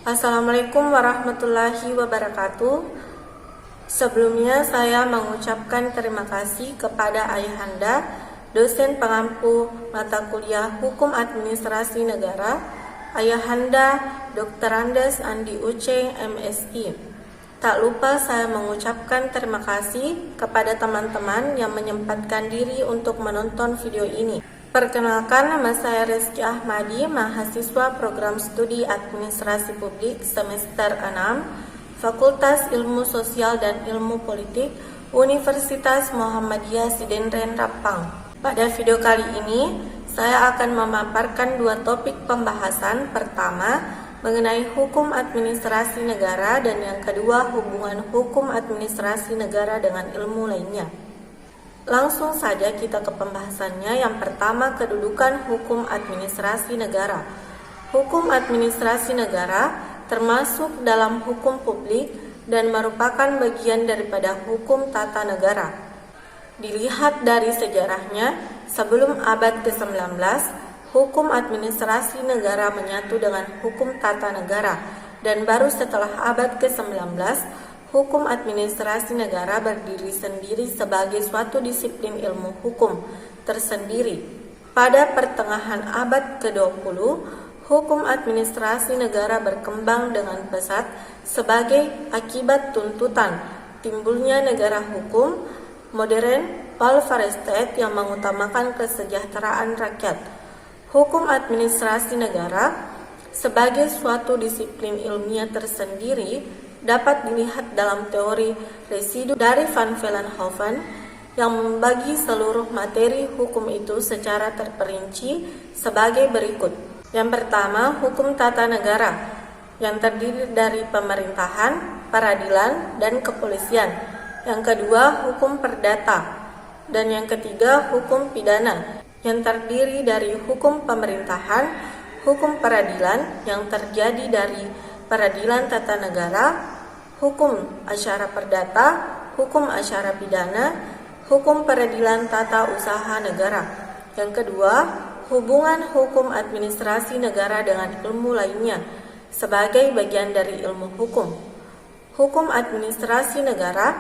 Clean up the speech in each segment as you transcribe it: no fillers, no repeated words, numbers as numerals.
Assalamualaikum warahmatullahi wabarakatuh. Sebelumnya saya mengucapkan terima kasih kepada Ayahanda, dosen pengampu mata kuliah Hukum Administrasi Negara, Ayahanda Dr. Andes Andi Uceng, MSI. Tak lupa saya mengucapkan terima kasih kepada teman-teman yang menyempatkan diri untuk menonton video ini. Perkenalkan, nama saya Rizky Ahmadi, mahasiswa program studi Administrasi Publik semester 6, Fakultas Ilmu Sosial dan Ilmu Politik, Universitas Muhammadiyah Sidenren Rapang. Pada video kali ini, saya akan memaparkan dua topik pembahasan. Pertama, mengenai hukum administrasi negara, dan yang kedua, hubungan hukum administrasi negara dengan ilmu lainnya. Langsung saja kita ke pembahasannya. Yang pertama, kedudukan hukum administrasi negara. Hukum administrasi negara termasuk dalam hukum publik dan merupakan bagian daripada hukum tata negara. Dilihat dari sejarahnya, sebelum abad ke-19, hukum administrasi negara menyatu dengan hukum tata negara, dan baru setelah abad ke-19, hukum administrasi negara berdiri sendiri sebagai suatu disiplin ilmu hukum tersendiri. Pada pertengahan abad ke-20, hukum administrasi negara berkembang dengan pesat sebagai akibat tuntutan timbulnya negara hukum modern welfare state yang mengutamakan kesejahteraan rakyat. Hukum administrasi negara sebagai suatu disiplin ilmiah tersendiri dapat dilihat dalam teori residu dari Van Vollenhoven yang membagi seluruh materi hukum itu secara terperinci sebagai berikut. Yang pertama, hukum tata negara yang terdiri dari pemerintahan, peradilan, dan kepolisian. Yang kedua, hukum perdata. Dan yang ketiga, hukum pidana yang terdiri dari hukum pemerintahan, hukum peradilan yang terjadi dari peradilan tata negara, hukum acara perdata, hukum acara pidana, hukum peradilan tata usaha negara. Yang kedua, hubungan hukum administrasi negara dengan ilmu lainnya sebagai bagian dari ilmu hukum. Hukum administrasi negara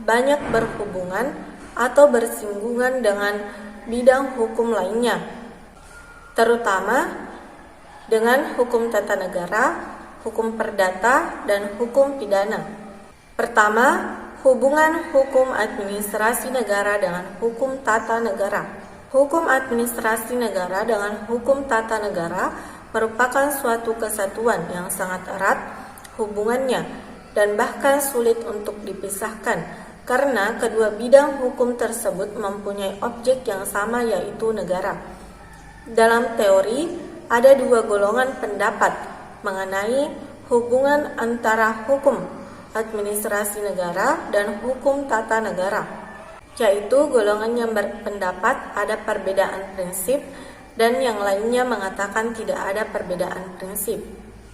banyak berhubungan atau bersinggungan dengan bidang hukum lainnya, terutama dengan hukum tata negara, hukum perdata, dan hukum pidana. Pertama, hubungan hukum administrasi negara dengan hukum tata negara. Hukum administrasi negara dengan hukum tata negara merupakan suatu kesatuan yang sangat erat hubungannya dan bahkan sulit untuk dipisahkan karena kedua bidang hukum tersebut mempunyai objek yang sama, yaitu negara. Dalam teori, ada dua golongan pendapat mengenai hubungan antara hukum administrasi negara dan hukum tata negara, yaitu golongan yang berpendapat ada perbedaan prinsip dan yang lainnya mengatakan tidak ada perbedaan prinsip.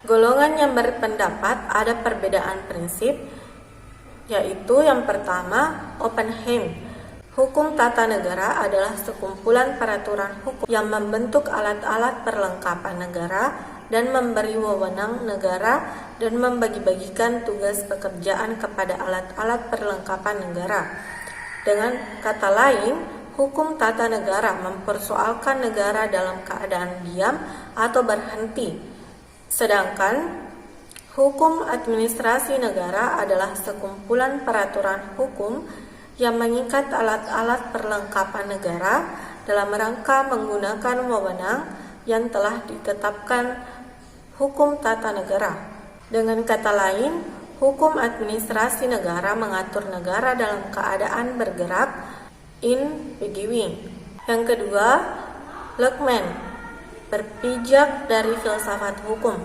Golongan yang berpendapat ada perbedaan prinsip yaitu yang pertama, Oppenheim. Hukum tata negara adalah sekumpulan peraturan hukum yang membentuk alat-alat perlengkapan negara dan memberi wewenang negara dan membagi-bagikan tugas pekerjaan kepada alat-alat perlengkapan negara. Dengan kata lain, hukum tata negara mempersoalkan negara dalam keadaan diam atau berhenti. Sedangkan hukum administrasi negara adalah sekumpulan peraturan hukum yang mengikat alat-alat perlengkapan negara dalam rangka menggunakan wewenang yang telah ditetapkan hukum tata negara. Dengan kata lain, hukum administrasi negara mengatur negara dalam keadaan bergerak in begiwing. Yang kedua, Luckman berpijak dari filsafat hukum.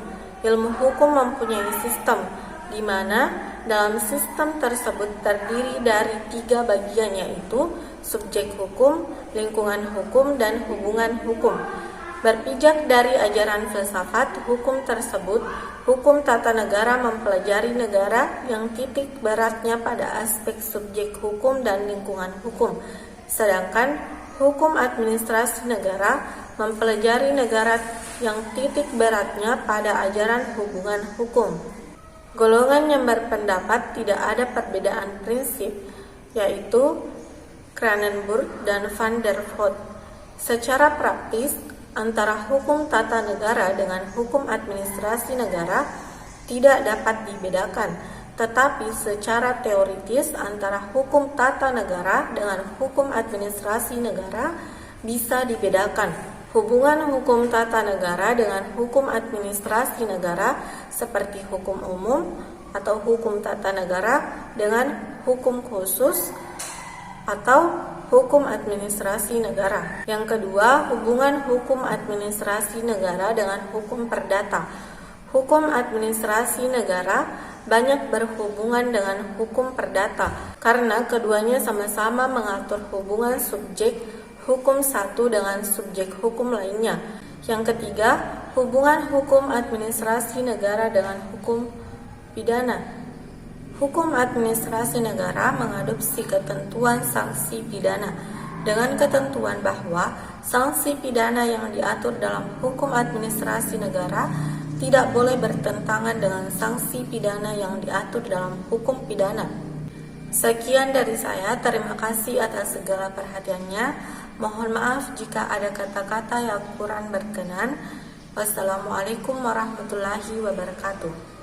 Ilmu hukum mempunyai sistem di mana dalam sistem tersebut terdiri dari tiga bagian, yaitu subjek hukum, lingkungan hukum, dan hubungan hukum. Berpijak dari ajaran filsafat hukum tersebut, hukum tata negara mempelajari negara yang titik beratnya pada aspek subjek hukum dan lingkungan hukum. Sedangkan hukum administrasi negara mempelajari negara yang titik beratnya pada ajaran hubungan hukum. Golongan yang berpendapat tidak ada perbedaan prinsip, yaitu Kranenburg dan Van der Voort. Secara praktis, antara hukum tata negara dengan hukum administrasi negara tidak dapat dibedakan, tetapi secara teoritis antara hukum tata negara dengan hukum administrasi negara bisa dibedakan. Hubungan hukum tata negara dengan hukum administrasi negara seperti hukum umum atau hukum tata negara dengan hukum khusus atau hukum administrasi negara. Yang kedua, hubungan hukum administrasi negara dengan hukum perdata. Hukum administrasi negara banyak berhubungan dengan hukum perdata karena keduanya sama-sama mengatur hubungan subjek hukum satu dengan subjek hukum lainnya. Yang ketiga, hubungan hukum administrasi negara dengan hukum pidana. Hukum administrasi negara mengadopsi ketentuan sanksi pidana dengan ketentuan bahwa sanksi pidana yang diatur dalam hukum administrasi negara tidak boleh bertentangan dengan sanksi pidana yang diatur dalam hukum pidana. Sekian dari saya, terima kasih atas segala perhatiannya. Mohon maaf jika ada kata-kata yang kurang berkenan. Wassalamualaikum warahmatullahi wabarakatuh.